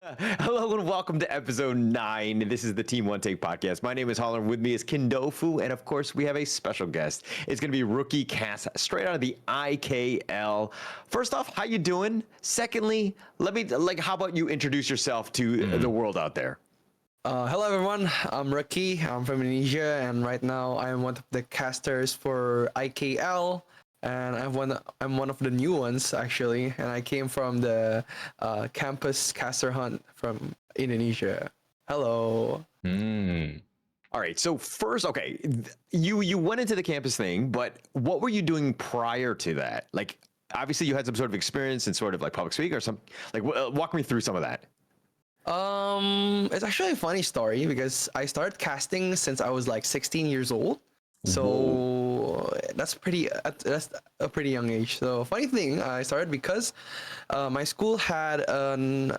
Hello and welcome to episode 9. This is the Team One Take podcast. My name is Holland. With me is Kindofu, and of course, we have a special guest. It's going to be rookie Cass, straight out of the IKL. First off, how you doing? Secondly, how about you introduce yourself to the world out there? Hello everyone, I'm Ricky. I'm from Indonesia, and right now I'm one of the casters for IKL, and I'm one of the new ones actually, and I came from the campus caster hunt from Indonesia. Hello. All right. So first, okay, you went into the campus thing, but what were you doing prior to that? Like, obviously, you had some sort of experience in sort of like public speaking or some. Like, walk me through some of that. It's actually a funny story because I started casting since I was like 16 years old. So that's a pretty young age. So funny thing, I started because my school had an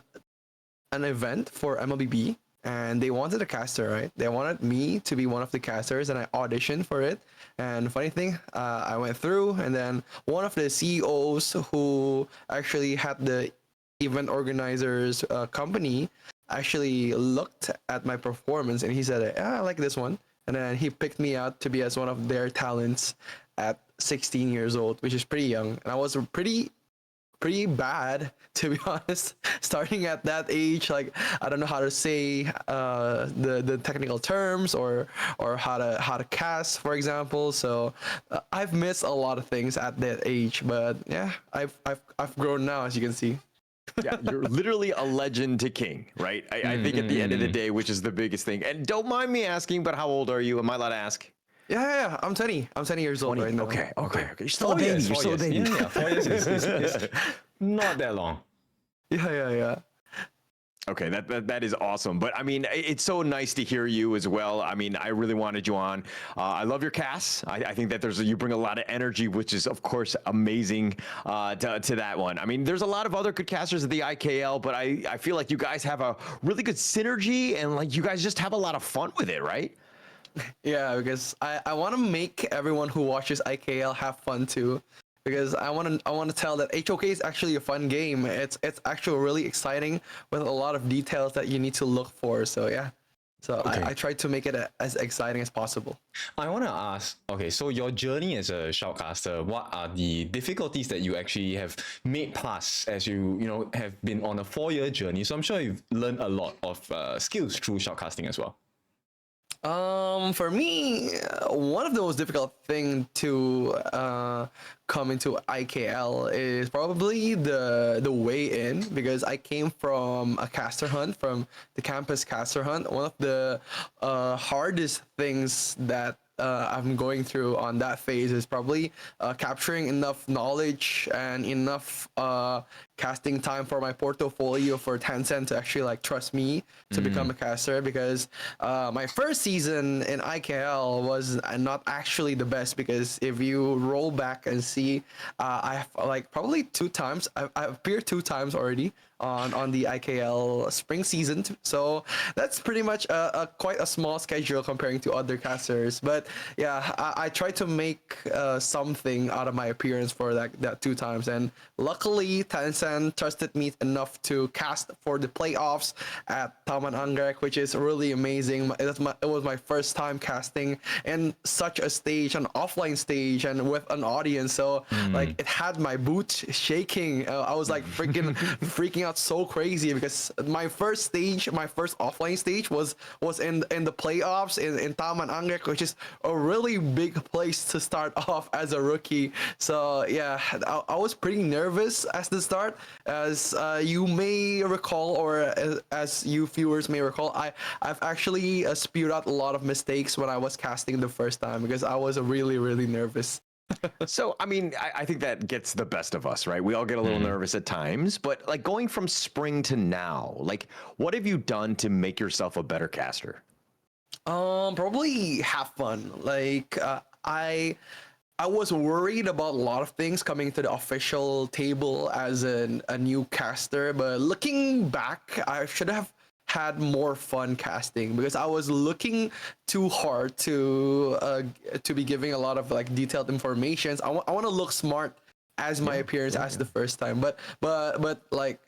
event for MLBB and they wanted a caster, right? They wanted me to be one of the casters and I auditioned for it. And funny thing, I went through, and then one of the CEOs who actually had the event organizers company actually looked at my performance and he said, "Yeah, I like this one." And then he picked me out to be as one of their talents at 16 years old, which is pretty young. And I was pretty bad, to be honest, starting at that age. Like, I don't know how to say the technical terms or how to cast, for example. So I've missed a lot of things at that age, but yeah, I've grown now, as you can see. Yeah, you're literally a legend to king, right? I think at the end of the day, which is the biggest thing. And don't mind me asking, but how old are you? Am I allowed to ask? Yeah, I'm 20. I'm 20 years old right now. Okay. You're still a baby. You're still a baby. Yeah, 4 years is not that long. Yeah. Okay, that is awesome. But I mean, it's so nice to hear you as well. I mean, I really wanted you on. I love your cast. I think that you bring a lot of energy, which is of course amazing to that one. I mean, there's a lot of other good casters at the IKL, but I feel like you guys have a really good synergy and like you guys just have a lot of fun with it, right? Yeah, because I want to make everyone who watches IKL have fun too. Because I want to tell that HOK is actually a fun game. It's actually really exciting with a lot of details that you need to look for. So yeah, so Okay. I try to make it as exciting as possible. I want to ask, okay, so your journey as a shoutcaster, what are the difficulties that you actually have made past as you have been on a 4-year journey? So I'm sure you've learned a lot of skills through shoutcasting as well. For me, one of the most difficult thing to come into IKL is probably the way in, because I came from a caster hunt, from the campus caster hunt. One of the hardest things that I'm going through on that phase is probably capturing enough knowledge and enough casting time for my portfolio for Tencent to actually like trust me to become a caster, because my first season in IKL was not actually the best, because if you roll back and see, I've like probably 2 times, I've appeared 2 times already on the IKL spring season. So that's pretty much quite a small schedule comparing to other casters. But yeah, I tried to make something out of my appearance for that 2 times, and luckily Tencent trusted me enough to cast for the playoffs at Taman Anggrek, which is really amazing. It was my first time casting in such a stage, an offline stage, and with an audience. So like it had my boots shaking. I was like freaking out so crazy, because my first offline stage was in the playoffs in Taman Anggrek, which is a really big place to start off as a rookie. So yeah, I was pretty nervous at the start, as you may recall, or as you viewers may recall. I've actually spewed out a lot of mistakes when I was casting the first time, because I was really nervous. So, I mean, I think that gets the best of us, right? We all get a little nervous at times, but like going from spring to now, like what have you done to make yourself a better caster? Probably have fun. Like I was worried about a lot of things coming to the official table as a new caster, but looking back, I should have had more fun casting, because I was looking too hard to be giving a lot of like detailed informations. I want to look smart as my appearance as the first time, but like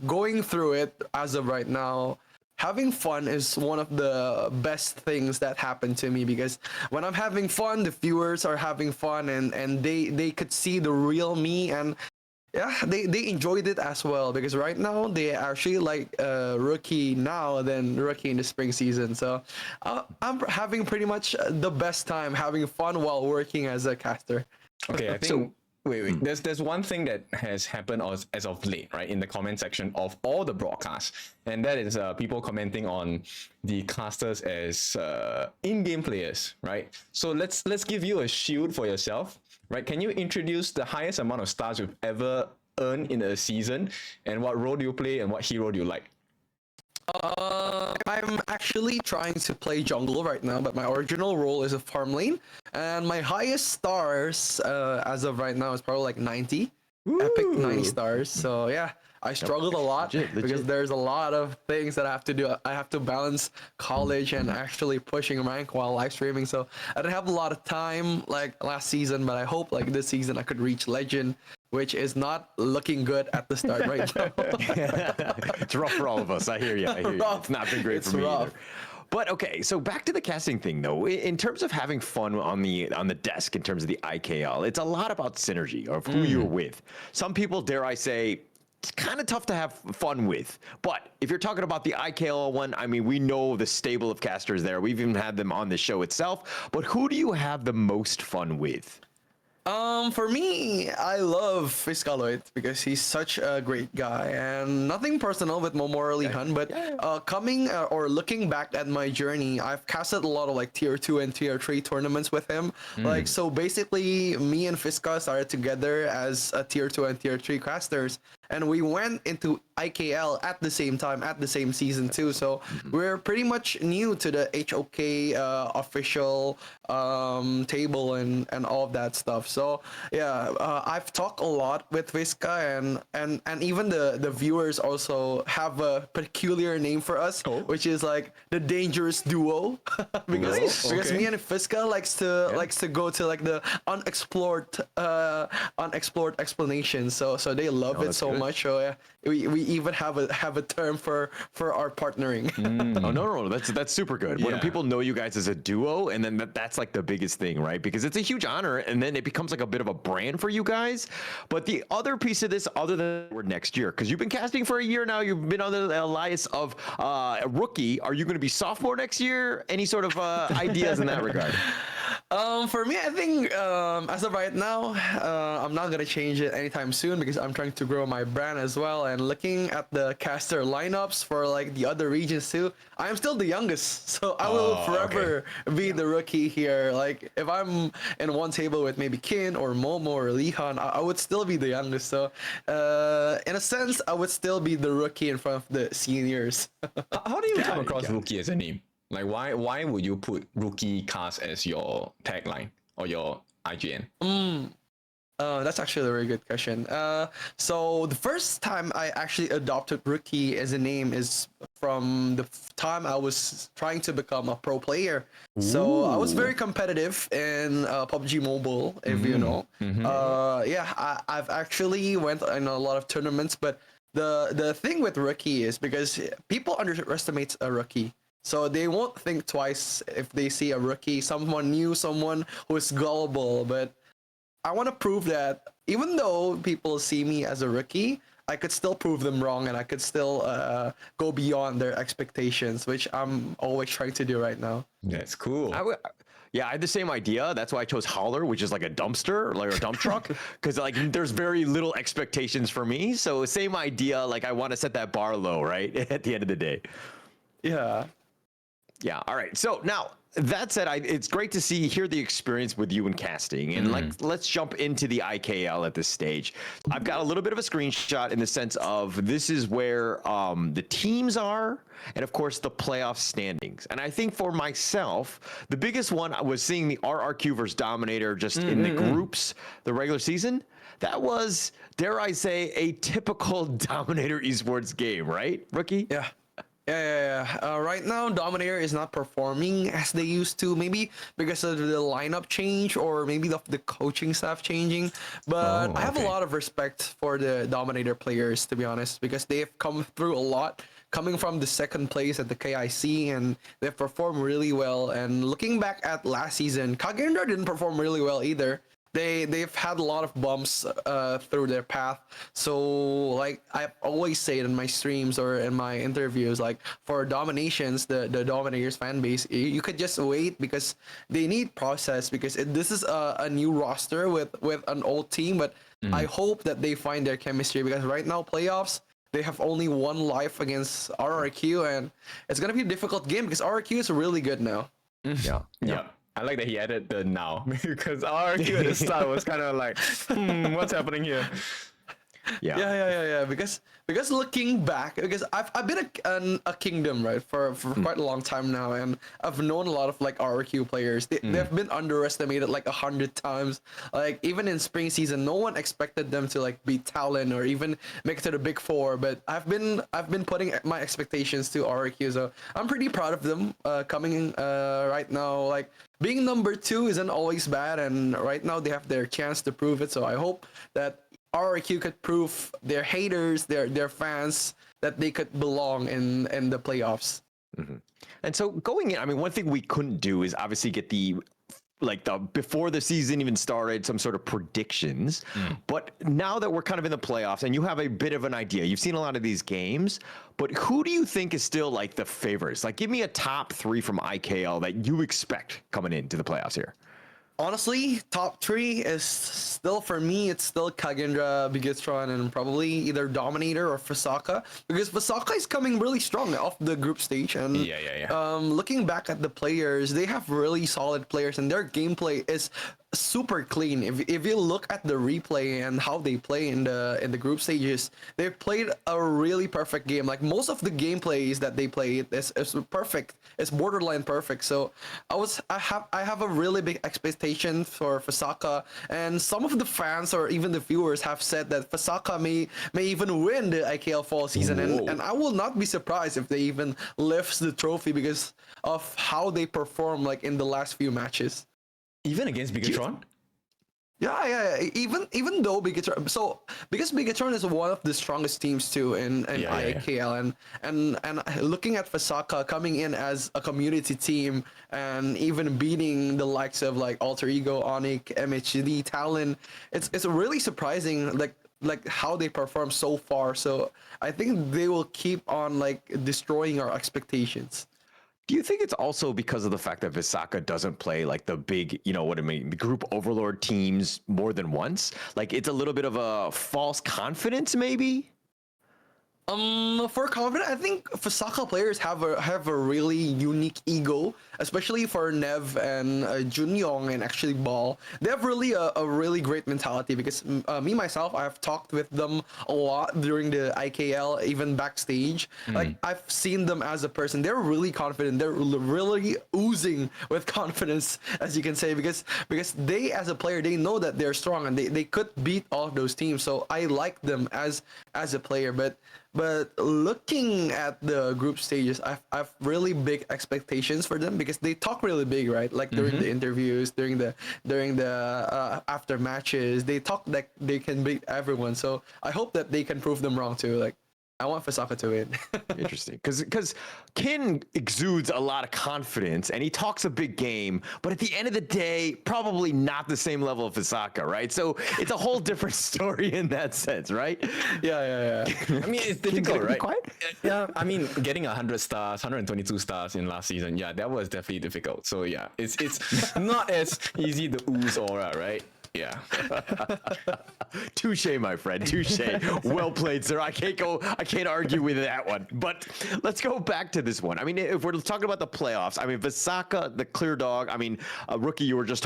going through it as of right now, having fun is one of the best things that happened to me, because when I'm having fun, the viewers are having fun, and they could see the real me, and yeah, they enjoyed it as well, because right now they actually like rookie now than rookie in the spring season. So I'm having pretty much the best time having fun while working as a caster. Okay, I think. So- Wait. There's one thing that has happened as of late, right, in the comment section of all the broadcasts, and that is people commenting on the casters as in-game players, right? So let's give you a shield for yourself, right? Can you introduce the highest amount of stars you've ever earned in a season, and what role do you play, and what hero do you like? I'm actually trying to play jungle right now, but my original role is a farm lane, and my highest stars as of right now is probably like 90. Epic 90 stars. So yeah, I struggled a lot because there's a lot of things that I have to do. I have to balance college and actually pushing rank while live streaming. So I didn't have a lot of time like last season, but I hope like this season I could reach legend, which is not looking good at the start right now. It's rough for all of us. I hear you. It's not been great for me rough. either. But okay, so back to the casting thing though. In terms of having fun on the desk, in terms of the IKL, it's a lot about synergy of who you're with. Some people, dare I say, it's kind of tough to have fun with. But if you're talking about the IKL one, I mean, we know the stable of casters there. We've even had them on the show itself. But who do you have the most fun with? For me, I love Fiscaloid because he's such a great guy, and nothing personal with Momorally Hun, but coming or looking back at my journey, I've casted a lot of like tier 2 and tier 3 tournaments with him. Like, so basically me and Fisca started together as a tier 2 and tier 3 casters, and we went into IKL at the same time, at the same season too. So we're pretty much new to the HOK official table and all of that stuff. So yeah, I've talked a lot with Visca, and even the viewers also have a peculiar name for us, which is like the dangerous duo. because me and Visca likes to go to like the unexplored explanations. So they love it so much. So yeah, we even have a term for our partnering. Oh no, that's super good. When people know you guys as a duo, and then that's like the biggest thing, right? Because it's a huge honor, and then it becomes like a bit of a brand for you guys. But the other piece of this, other than next year, because you've been casting for a year now, you've been on the alliance of a rookie. Are you going to be sophomore next year? Any sort of ideas in that regard? For me, I think as of right now, I'm not gonna change it anytime soon because I'm trying to grow my brand as well. And looking at the caster lineups for like the other regions too, I'm still the youngest, so I will forever be the rookie here. Like if I'm in one table with maybe Kin or Momo or Lihan, I would still be the youngest. So in a sense, I would still be the rookie in front of the seniors. How do you come across rookie as a name? Like why would you put rookie cast as your tagline or your IGN? That's actually a very good question. So the first time I actually adopted rookie as a name is from the time I was trying to become a pro player. So I was very competitive in PUBG Mobile, if you know. I've actually went in a lot of tournaments, but the thing with rookie is because people underestimate a rookie. So they won't think twice if they see a rookie, someone new, someone who is gullible. But I want to prove that even though people see me as a rookie, I could still prove them wrong, and I could still go beyond their expectations, which I'm always trying to do right now. That's cool. I had the same idea. That's why I chose Hauler, which is like a dumpster, like a dump truck, because like there's very little expectations for me. So same idea. Like I want to set that bar low, right? At the end of the day. Yeah. Yeah. All right. So now that said, it's great to hear the experience with you in casting, and let's jump into the IKL at this stage. I've got a little bit of a screenshot in the sense of this is where the teams are, and of course the playoff standings. And I think for myself, the biggest one was seeing the RRQ versus Dominator just in the groups, the regular season. That was, dare I say, a typical Dominator esports game, right, Rookie? Yeah. Right now, Dominator is not performing as they used to. Maybe because of the lineup change, or maybe the coaching staff changing. But Oh, I have a okay. lot of respect for the Dominator players, to be honest, because they have come through a lot, coming from the second place at the KIC, and they've performed really well. And looking back at last season, Kagendra didn't perform really well either. They've had a lot of bumps through their path. So like I've always said in my streams or in my interviews, like for Dominations, the Dominators fan base, you could just wait because they need process, because this is a new roster with an old team. But I hope that they find their chemistry, because right now playoffs, they have only one life against RRQ, and it's gonna be a difficult game because RRQ is really good now. Yeah. Yeah. I like that he added the now because our RQ at the start was kind of like, what's happening here? Yeah. Because looking back, because I've been a kingdom, right, for quite a long time now, and I've known a lot of like RQ players. They've been underestimated like 100 times. Like even in spring season, no one expected them to like beat Talon or even make it to the big four. But I've been putting my expectations to RQ, so I'm pretty proud of them coming in right now. Like being number 2 isn't always bad, and right now they have their chance to prove it. So I hope that RRQ could prove their haters, their fans, that they could belong in the playoffs. And so going in, I mean, one thing we couldn't do is obviously get the before the season even started, some sort of predictions. But now that we're kind of in the playoffs and you have a bit of an idea, you've seen a lot of these games, but who do you think is still like the favorites? Like, give me a top 3 from IKL that you expect coming into the playoffs here. Honestly, top 3 is still, for me, it's still Kagendra, Bigetron, and probably either Dominator or Fasaka, because Fasaka is coming really strong off the group stage. And looking back at the players, they have really solid players, and their gameplay is super clean. If you look at the replay and how they play in the group stages, they've played a really perfect game. Like most of the gameplays that they play is perfect. It's borderline perfect. So I have a really big expectation for Fasaka, and some of the fans or even the viewers have said that Fasaka may even win the IKL fall season, and I will not be surprised if they even lifts the trophy because of how they perform like in the last few matches. Even against Bigatron? Yeah. Even though Bigatron, because Bigatron is one of the strongest teams too in IKL, and looking at Fasaka coming in as a community team and even beating the likes of like Alter Ego, Onyx, MHD, Talon, it's really surprising like how they perform so far. So I think they will keep on like destroying our expectations. Do you think it's also because of the fact that Visaka doesn't play like the big, the group overlord teams more than once? Like it's a little bit of a false confidence, maybe? For confidence, I think Fasaka players have a really unique ego, especially for Nev and Junyong and actually Ball. They have really a really great mentality, because me myself, I have talked with them a lot during the IKL, even backstage. Like I've seen them as a person. They're really confident. They're really oozing with confidence, as you can say, because they as a player, they know that they're strong and they could beat all of those teams. So I like them as a player, but looking at the group stages, I've really big expectations for them, because they talk really big, right? Like during the interviews, during the after matches, they talk like they can beat everyone. So I hope that they can prove them wrong too. Like I want Fasaka to win. Interesting, because Kin exudes a lot of confidence and he talks a big game, but at the end of the day, probably not the same level of Fasaka, right? So it's a whole different story in that sense, right? Yeah. I mean, it's difficult, right? Quiet? Yeah, I mean, getting 100 stars, 122 stars in last season, yeah, that was definitely difficult. So yeah, it's not as easy to ooze aura, right? Yeah. Touche, my friend. Touche. Well played, sir. I can't argue with that one. But let's go back to this one. I mean, if we're talking about the playoffs, I mean, Visaka, the clear dog. I mean, Rookie, you were just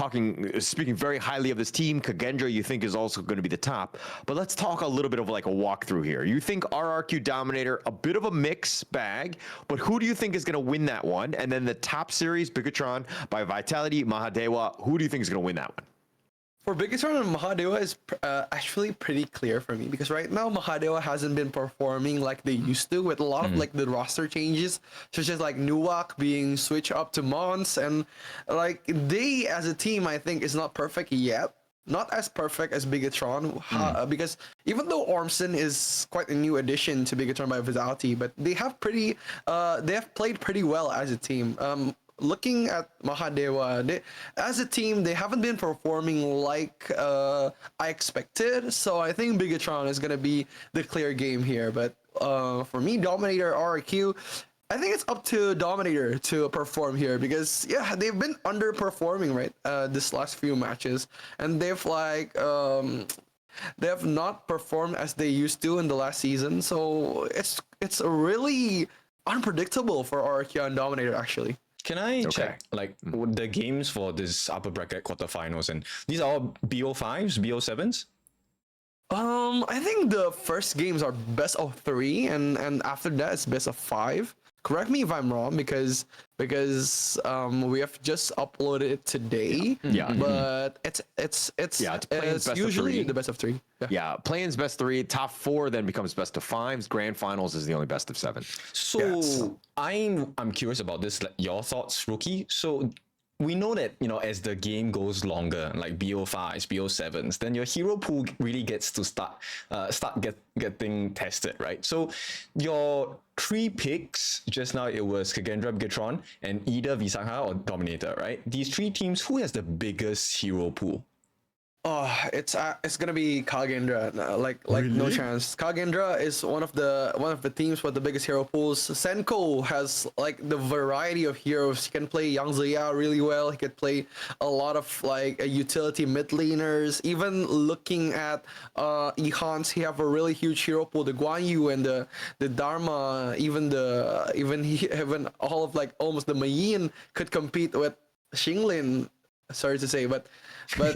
speaking very highly of this team. Kagendra, you think, is also going to be the top. But let's talk a little bit of like a walkthrough here. You think RRQ Dominator, a bit of a mix bag, but who do you think is going to win that one? And then the top series, Bigatron by Vitality, Mahadewa, who do you think is going to win that one? For Biggestron and Mahadewa is actually pretty clear for me because right now Mahadewa hasn't been performing like they used to with a lot of like the roster changes, such as like Nuwak being switched up to Mons, and like they as a team I think is not perfect yet. Not as perfect as Biggestron because even though Ormson is quite a new addition to Biggestron by Vitality, but they have played pretty well as a team. Looking at Mahadewa, as a team, they haven't been performing like I expected. So I think Biggestron is gonna be the clear game here. But for me, Dominator RQ, I think it's up to Dominator to perform here because yeah, they've been underperforming this last few matches, and they have not performed as they used to in the last season. So it's really unpredictable for RQ and Dominator actually. Can I check like the games for this upper bracket quarterfinals, and these are all BO5s, BO7s? I think the first games are best of 3, and after that it's best of 5. Correct me if I'm wrong because we have just uploaded it today. Yeah. But it's play-ins best of usually 3. the best of 3. Yeah, play-ins best 3, top 4 then becomes best of 5s. Grand finals is the only best of 7. So I'm curious about this, like your thoughts, Rookie. So we know that, you know, as the game goes longer, like BO5s, BO7s, then your hero pool really gets to start getting tested, right? So your 3 picks, just now it was Kagendra, Bigatron, and either Visakha or Dominator, right? These 3 teams, who has the biggest hero pool? Oh, it's gonna be Kagendra. Like no chance. Kagendra is one of the teams with the biggest hero pools. Senko has like the variety of heroes. He can play Yang Ziya really well. He could play a lot of like utility mid laners. Even looking at Ehans, he have a really huge hero pool. The Guan Yu and the Dharma, even all of like almost the Mayin could compete with Xinglin. Sorry to say, but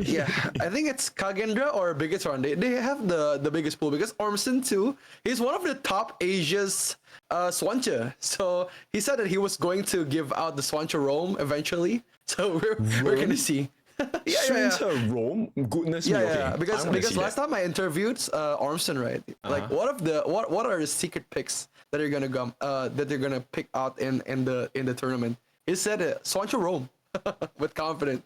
yeah, I think it's Kagendra or Biggestron. They have the biggest pool because Ormson too. He's one of the top Asia's Swansha. So he said that he was going to give out the Swansha Roam eventually. So we're gonna see. Swansha Roam? Goodness me. Yeah, Okay. because last time I interviewed Ormson, right? Like what are the secret picks that are gonna pick out in the tournament? He said Swansha Roam with confidence.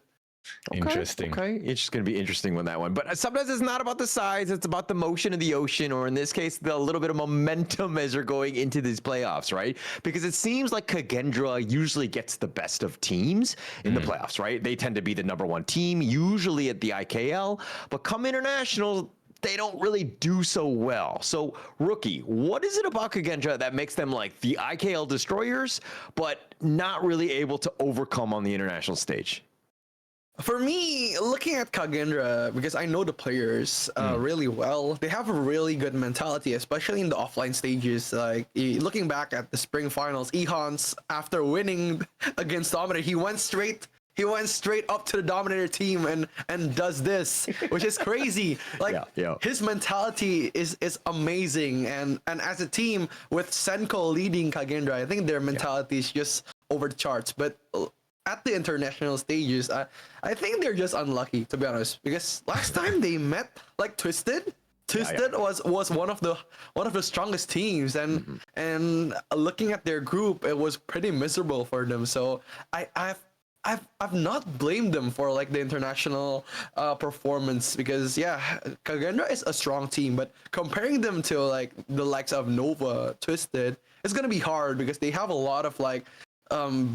Interesting. Okay, it's just going to be interesting with that one. But sometimes it's not about the size; it's about the motion of the ocean, or in this case, the little bit of momentum as you're going into these playoffs, right? Because it seems like Kagendra usually gets the best of teams in the playoffs, right? They tend to be the number 1 team, usually at the IKL, but come international, they don't really do so well. So, Rookie, what is it about Kagendra that makes them like the IKL destroyers, but not really able to overcome on the international stage? For me, looking at Kagendra, because I know the players really well, they have a really good mentality, especially in the offline stages. Like looking back at the spring finals, Ehans, after winning against Dominator, he went straight up to the Dominator team and does this, which is crazy. Like his mentality is amazing, and as a team with Senko leading Kagendra, I think their mentality is just over the charts. But at the international stages, I think they're just unlucky, to be honest, because last time they met like Twisted was one of the strongest teams, and looking at their group, it was pretty miserable for them. So I've not blamed them for like the international performance, because Kagendra is a strong team, but comparing them to like the likes of Nova, Twisted, it's gonna be hard because they have a lot of like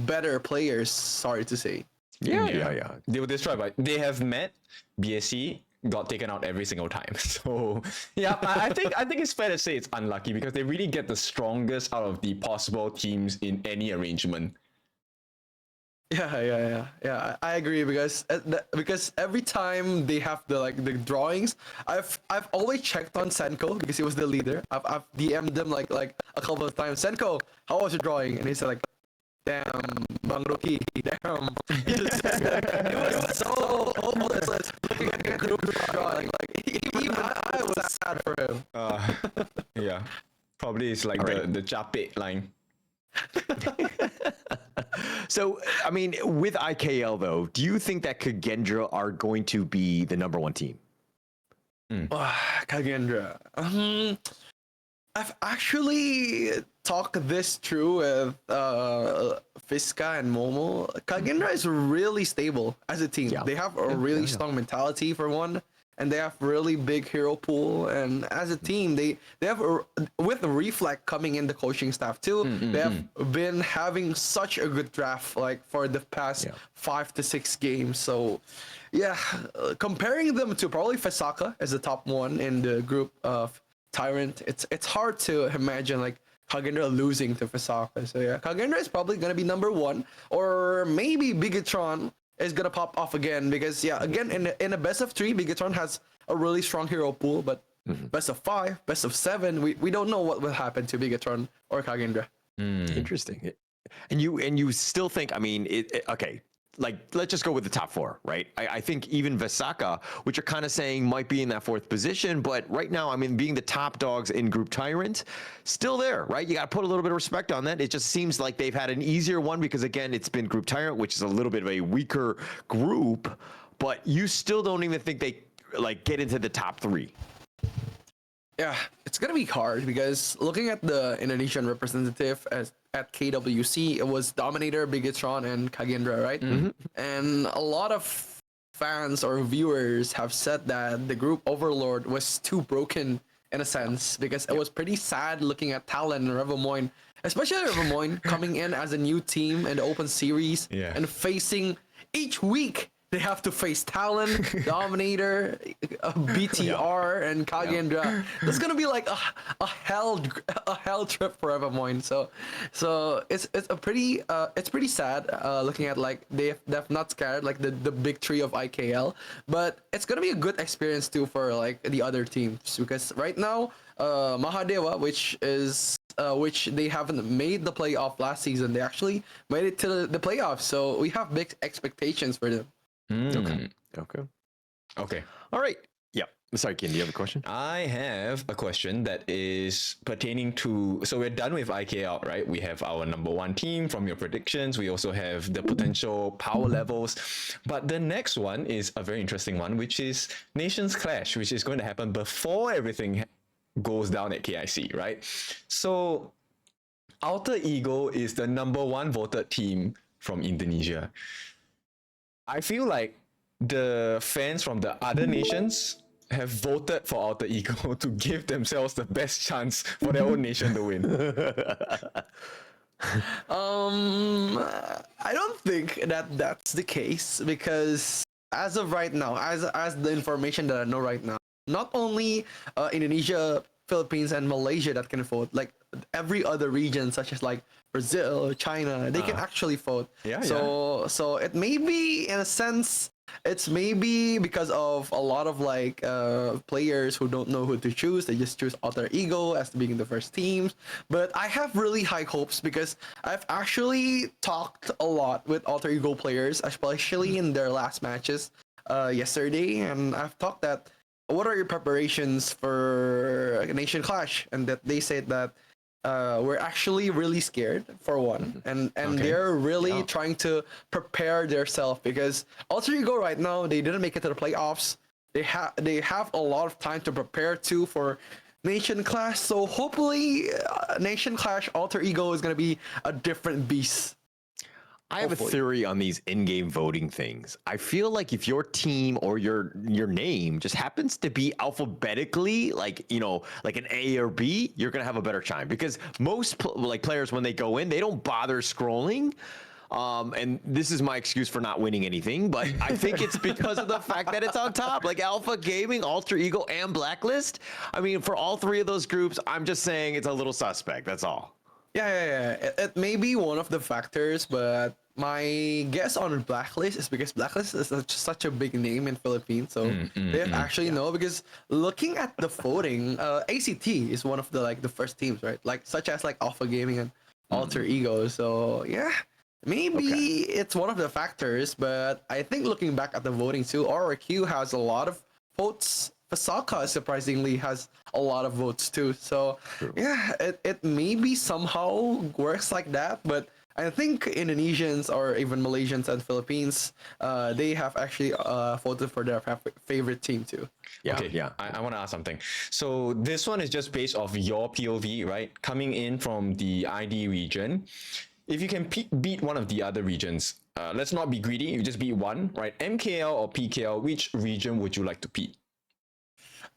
better players. Sorry to say. Yeah. They were destroyed, but they have met BSC. Got taken out every single time. So I think it's fair to say it's unlucky because they really get the strongest out of the possible teams in any arrangement. Yeah. I agree because every time they have the drawings, I've always checked on Senko because he was the leader. I've DM'd him like a couple of times. Senko, how was your drawing? And he said like, damn, Bang Rookie, damn. It was so hopeless looking at the group drawing. Like even I was sad for him. Yeah, probably it's like the Chapet line. So, I mean, with IKL though, do you think that Kagendra are going to be the number one team? Kagendra. I've actually talked this through with Fiska and Momo. Kagendra is really stable as a team. Yeah. They have a really strong mentality for one, and they have really big hero pool. And as a team, they have with Reflect coming in the coaching staff too. They have been having such a good draft like for the past 5 to 6 games. So yeah, comparing them to probably Fasaka as the top one in the group of Tyrant, it's hard to imagine like Kagendra losing to Fasaka. So yeah, Kagendra is probably gonna be number one, or maybe Bigatron is gonna pop off again because again in a best of 3, Bigatron has a really strong hero pool, but best of 5, best of 7, we don't know what will happen to Bigatron or Kagendra. Interesting. And you still think? I mean, okay. Like, let's just go with the top 4, right? I think even Vasaka, which are kind of saying might be in that 4th position, but right now, I mean, being the top dogs in Group Tyrant, still there, right? You got to put a little bit of respect on that. It just seems like they've had an easier one because, again, it's been Group Tyrant, which is a little bit of a weaker group, but you still don't even think they, like, get into the top 3. Yeah, it's gonna be hard because looking at the Indonesian representative at KWC, it was Dominator, Bigatron, and Kagendra, right? And a lot of fans or viewers have said that the group Overlord was too broken in a sense because it was pretty sad looking at Talon and Revomoin, especially Revomoin coming in as a new team in the open series and facing each week. They have to face Talon, Dominator, BTR, and Kagendra. That's gonna be like a hell trip for Evermoin. So it's pretty sad looking at like they've not scared like the big 3 of IKL, but it's gonna be a good experience too for like the other teams because right now Mahadeva, which they haven't made the playoff last season, they actually made it to the playoffs. So we have big expectations for them. Okay. All right. Yep. Sorry, Ken, do you have a question? I have a question that is pertaining to. So we're done with IKL, right? We have our number 1 team from your predictions. We also have the potential power levels. But the next one is a very interesting one, which is Nations Clash, which is going to happen before everything goes down at KIC, right? So Alter Ego is the number 1 voted team from Indonesia. I feel like the fans from the other nations have voted for Alter Ego to give themselves the best chance for their own nation to win. I don't think that that's the case because as of right now, as the information that I know right now, not only Indonesia, Philippines, and Malaysia that can vote, like every other region such as like Brazil, China, they can actually vote. So it may be in a sense, it's maybe because of a lot of like players who don't know who to choose. They just choose Alter Ego as being the first teams. But I have really high hopes because I've actually talked a lot with Alter Ego players, especially in their last matches yesterday, and I've talked that what are your preparations for Nation Clash, and that they said that we're actually really scared for one, and they're really trying to prepare themselves because Alter Ego right now they didn't make it to the playoffs. They have a lot of time to prepare too for Nation Clash. So hopefully, Nation Clash Alter Ego is gonna be a different beast. I have a theory on these in-game voting things. I feel like if your team or your name just happens to be alphabetically, like, you know, like an A or B, you're gonna have a better chance because most players when they go in, they don't bother scrolling. And this is my excuse for not winning anything, but I think it's because of the fact that it's on top, like Alpha Gaming, Alter Ego, and Blacklist. I mean, for all 3 of those groups, I'm just saying it's a little suspect. That's all. Yeah. It may be one of the factors, but my guess on Blacklist is because Blacklist is such a big name in Philippines, so they actually know. Because looking at the voting, ACT is one of the the first teams, right? Like such as like Alpha Gaming and Alter Ego. So yeah, maybe it's one of the factors. But I think looking back at the voting too, RRQ has a lot of votes. Fasaka surprisingly has a lot of votes too. So yeah, it maybe somehow works like that, but I think Indonesians or even Malaysians and Philippines, they have actually voted for their favorite team too. Yeah, Okay, yeah. I want to ask something. So this one is just based off your POV, right? Coming in from the ID region. If you can beat one of the other regions, let's not be greedy. You just beat one, right? MKL or PKL, which region would you like to beat?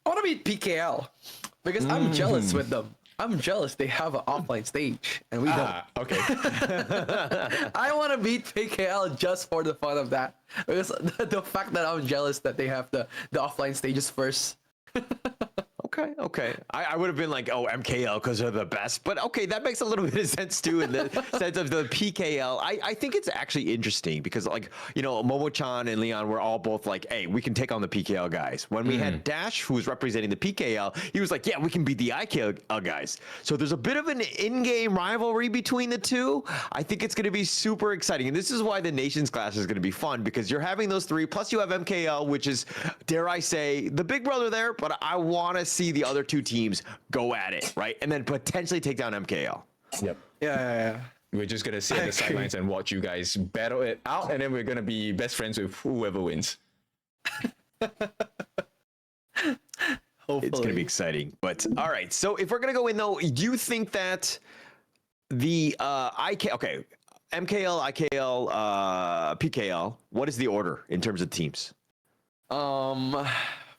I want to beat PKL because I'm jealous with them. I'm jealous they have an offline stage and we don't. Okay. I want to beat PKL just for the fun of that. Because the fact that I'm jealous that they have the offline stages first. Okay. I would have been like, oh, MKL because they're the best. But okay, that makes a little bit of sense too in the sense of the PKL. I think it's actually interesting because, like, you know, Momo-chan and Leon were all both like, hey, we can take on the PKL guys. When we had Dash, who was representing the PKL, he was like, yeah, we can beat the IKL guys. So there's a bit of an in-game rivalry between the two. I think it's going to be super exciting. And this is why the Nations Clash is going to be fun because you're having those three, plus you have MKL, which is, dare I say, the big brother there, but I want to see the other two teams go at it, right? And then potentially take down MKL. Yep. Yeah. We're just gonna sit on the sidelines and watch you guys battle it out, and then we're gonna be best friends with whoever wins. Hopefully. It's going to be exciting. But all right, so if we're going to go in though, do you think that the MKL, IKL, PKL, what is the order in terms of teams?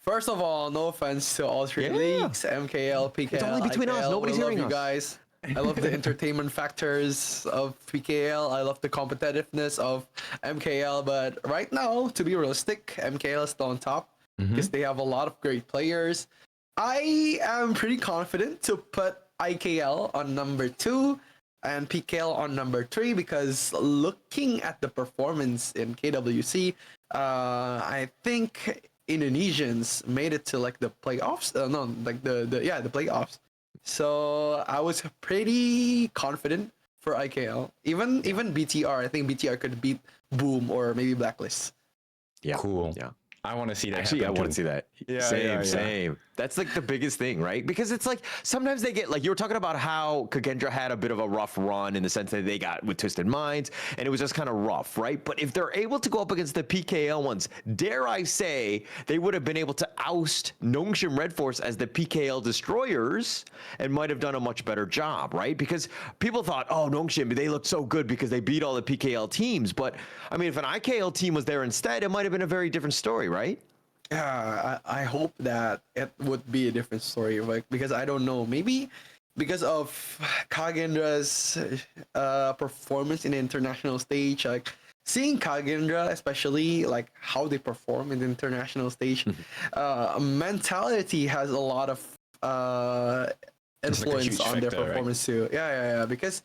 First of all, no offense to all three leagues, MKL, PKL. It's only between us. IKL. Nobody's We love hearing you us. guys. I love the entertainment factors of PKL. I love the competitiveness of MKL. But right now, to be realistic, MKL is still on top because they have a lot of great players. I am pretty confident to put IKL on number 2 and PKL on number 3 because looking at the performance in KWC, I think Indonesians made it to like the playoffs. The playoffs. So I was pretty confident for IKL. Even BTR, I think BTR could beat Boom or maybe Blacklist. Yeah. Cool. Yeah. I want to see that. Actually, I happen want to too. see that. Yeah, Same. That's like the biggest thing, right? Because it's like sometimes they get like you were talking about how Kagendra had a bit of a rough run in the sense that they got with Twisted Minds and it was just kind of rough, right? But if they're able to go up against the PKL ones, dare I say, they would have been able to oust Nongshim Red Force as the PKL destroyers and might have done a much better job, right? Because people thought, oh, Nongshim, they looked so good because they beat all the PKL teams. But I mean, if an IKL team was there instead, it might have been a very different story, right? Yeah, I hope that it would be a different story, like because I don't know, maybe because of Kagendra's performance in the international stage, like seeing Kagendra, especially like how they perform in the international stage, mentality has a lot of influence huge on their factor, right? performance too. Yeah, because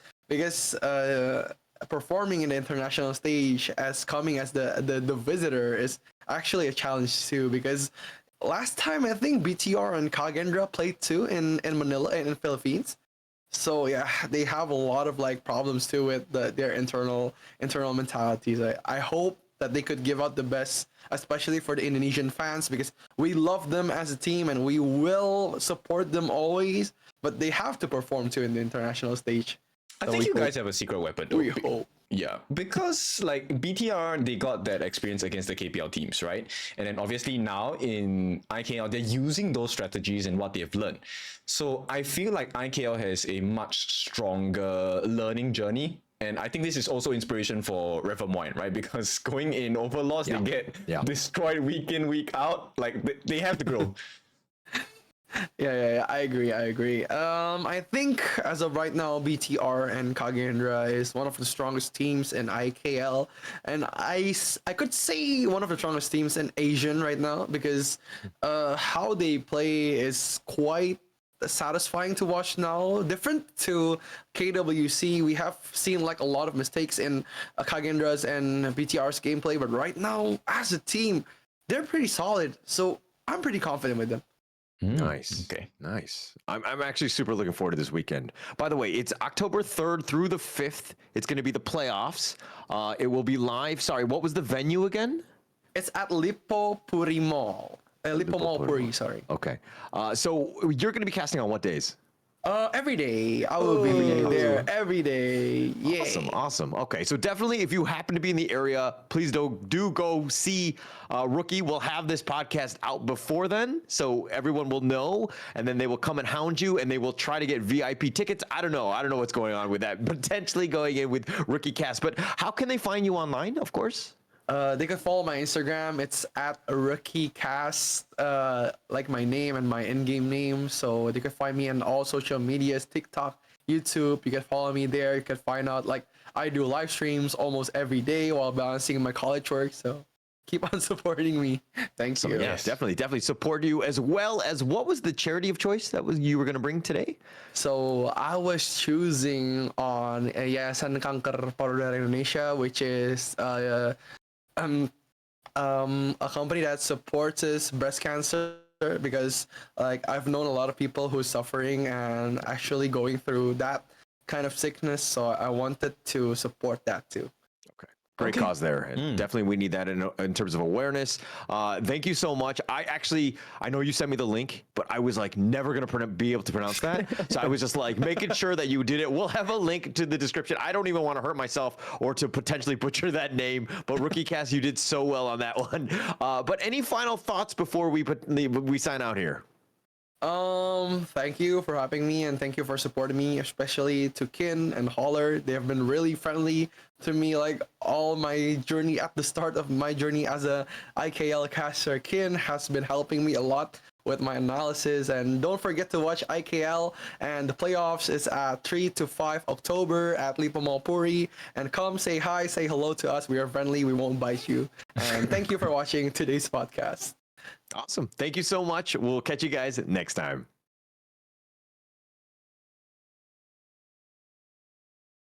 performing in the international stage as coming as the visitor is actually a challenge too because last time I think BTR and Kagendra played too in Manila and in Philippines. So yeah, they have a lot of like problems too with their internal mentalities. I hope that they could give out the best, especially for the Indonesian fans because we love them as a team and we will support them always. But they have to perform too in the international stage. I think you guys have a secret weapon. Though. We hope. Yeah, because like BTR, they got that experience against the KPL teams, right? And then obviously now in IKL, they're using those strategies and what they've learned. So I feel like IKL has a much stronger learning journey. And I think this is also inspiration for Revermoine, right? Because going in Overlords, they get destroyed week in, week out. Like they have to grow. Yeah, I agree. I think as of right now, BTR and Kagendra is one of the strongest teams in IKL, and I could say one of the strongest teams in Asian right now because how they play is quite satisfying to watch now. Different to KWC, we have seen like a lot of mistakes in Kagendra's and BTR's gameplay, but right now as a team, they're pretty solid. So I'm pretty confident with them. Nice. Okay. Nice. I'm actually super looking forward to this weekend. By the way, it's October 3rd through the 5th. It's going to be the playoffs. It will be live. Sorry, what was the venue again? It's at Lippo Puri Mall. Lippo Mall Puri, sorry. Okay. So you're going to be casting on what days? Every day. I will be there every day. Yeah. Awesome. Okay, so definitely, if you happen to be in the area, please do go see Rookie. We'll have this podcast out before then, so everyone will know, and then they will come and hound you, and they will try to get VIP tickets. I don't know what's going on with that. Potentially going in with Rookie Cast, but how can they find you online? Of course. They can follow my Instagram. It's at RookieCast, like my name and my in-game name. So they can find me on all social medias, TikTok, YouTube. You can follow me there. You can find out like I do live streams almost every day while balancing my college work. So keep on supporting me. Thank you. Yes, definitely support you, as well as what was the charity of choice that was you were going to bring today? So I was choosing on Yayasan Kanker Payudara Indonesia, which is a company that supports breast cancer, because like I've known a lot of people who's suffering and actually going through that kind of sickness, so I wanted to support that too. Okay. Great cause there. And definitely we need that in terms of awareness. Thank you so much. I know you sent me the link, but I was like never going to be able to pronounce that. So I was just like making sure that you did it. We'll have a link to the description. I don't even want to hurt myself or to potentially butcher that name, but Rookie Cast, you did so well on that one. But any final thoughts before we sign out here? Thank you for having me, and thank you for supporting me, especially to Kin and Holler. They have been really friendly to me, like all my journey at the start of my journey as a IKL caster. Kin has been helping me a lot with my analysis, and don't forget to watch IKL, and the playoffs is at 3 to 5 October at Lipa Malpuri, and come say hi, say hello to us. We are friendly, we won't bite you. And thank you for watching today's podcast. Awesome. Thank you so much. We'll catch you guys next time.